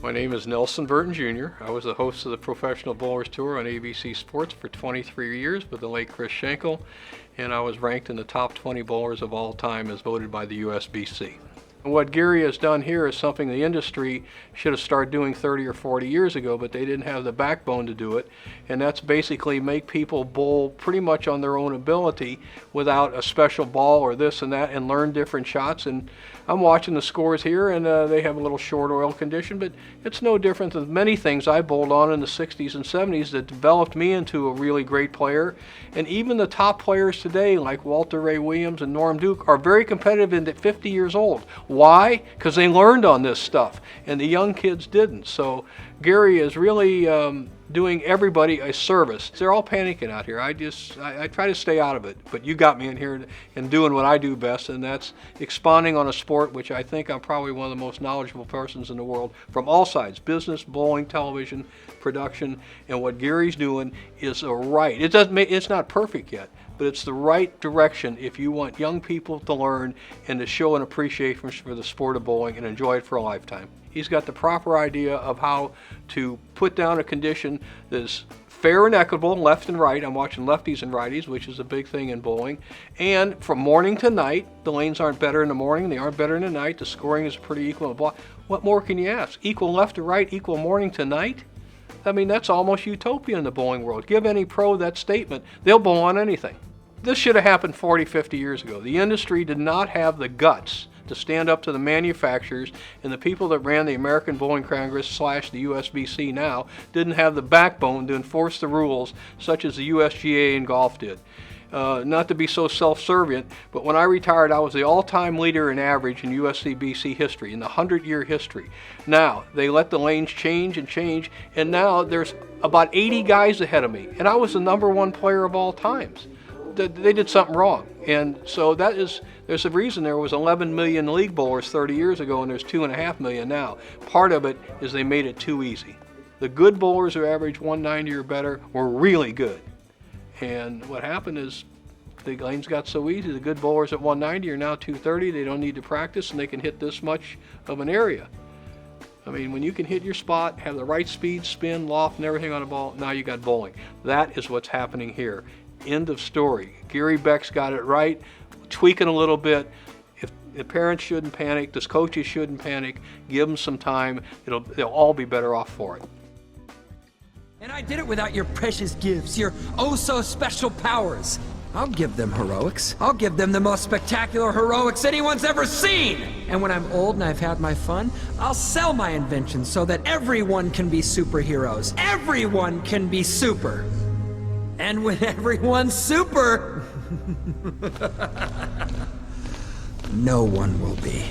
My name is Nelson Burton Jr. I was the host of the Professional Bowlers Tour on ABC Sports for 23 years with the late Chris Schenkel, and I was ranked in the top 20 bowlers of all time as voted by the USBC. And what Gary has done here is something the industry should have started doing 30 or 40 years ago, but they didn't have the backbone to do it, and that's basically make people bowl pretty much on their own ability without a special ball or this and that, and learn different shots. And I'm watching the scores here, and they have a little short oil condition, but it's no different than many things I bowled on in the 60s and 70s that developed me into a really great player. And even the top players today, like Walter Ray Williams and Norm Duke, are very competitive at 50 years old. Why? Because they learned on this stuff, and the young kids didn't. So Gary is really doing everybody a service. They're all panicking out here. I try to stay out of it, but you got me in here and doing what I do best, and that's expounding on a sport which I think I'm probably one of the most knowledgeable persons in the world from all sides: business, bowling, television, production. And what Gary's doing is right. It's not perfect yet, but it's the right direction if you want young people to learn and to show an appreciation for the sport of bowling and enjoy it for a lifetime. He's got the proper idea of how to put down a condition that is fair and equitable, left and right. I'm watching lefties and righties, which is a big thing in bowling. And from morning to night, the lanes aren't better in the morning, they aren't better in the night. The scoring is pretty equal. What more can you ask? Equal left to right, equal morning to night? I mean, that's almost utopia in the bowling world. Give any pro that statement, they'll bowl on anything. This should have happened 40, 50 years ago. The industry did not have the guts to stand up to the manufacturers, and the people that ran the American Bowling Congress / the USBC now didn't have the backbone to enforce the rules such as the USGA in golf did. Not to be so self-servient, but when I retired, I was the all-time leader in average in USCBC history, in the 100-year history. Now, they let the lanes change, and now there's about 80 guys ahead of me, and I was the #1 player of all times. They did something wrong, and so there's a reason there was 11 million league bowlers 30 years ago, and there's 2.5 million now. Part of it is they made it too easy. The good bowlers who averaged 190 or better were really good, and what happened is the lanes got so easy. The good bowlers at 190 are now 230. They don't need to practice, and they can hit this much of an area. I mean, when you can hit your spot, have the right speed, spin, loft, and everything on a ball, now you got bowling. That is what's happening here. End of story. Gary Beck's got it right, tweaking a little bit. If the parents shouldn't panic, the coaches shouldn't panic, give them some time. They'll all be better off for it. And I did it without your precious gifts, your oh-so-special powers. I'll give them heroics. I'll give them the most spectacular heroics anyone's ever seen! And when I'm old and I've had my fun, I'll sell my inventions so that everyone can be superheroes. Everyone can be super! And when everyone's super, no one will be.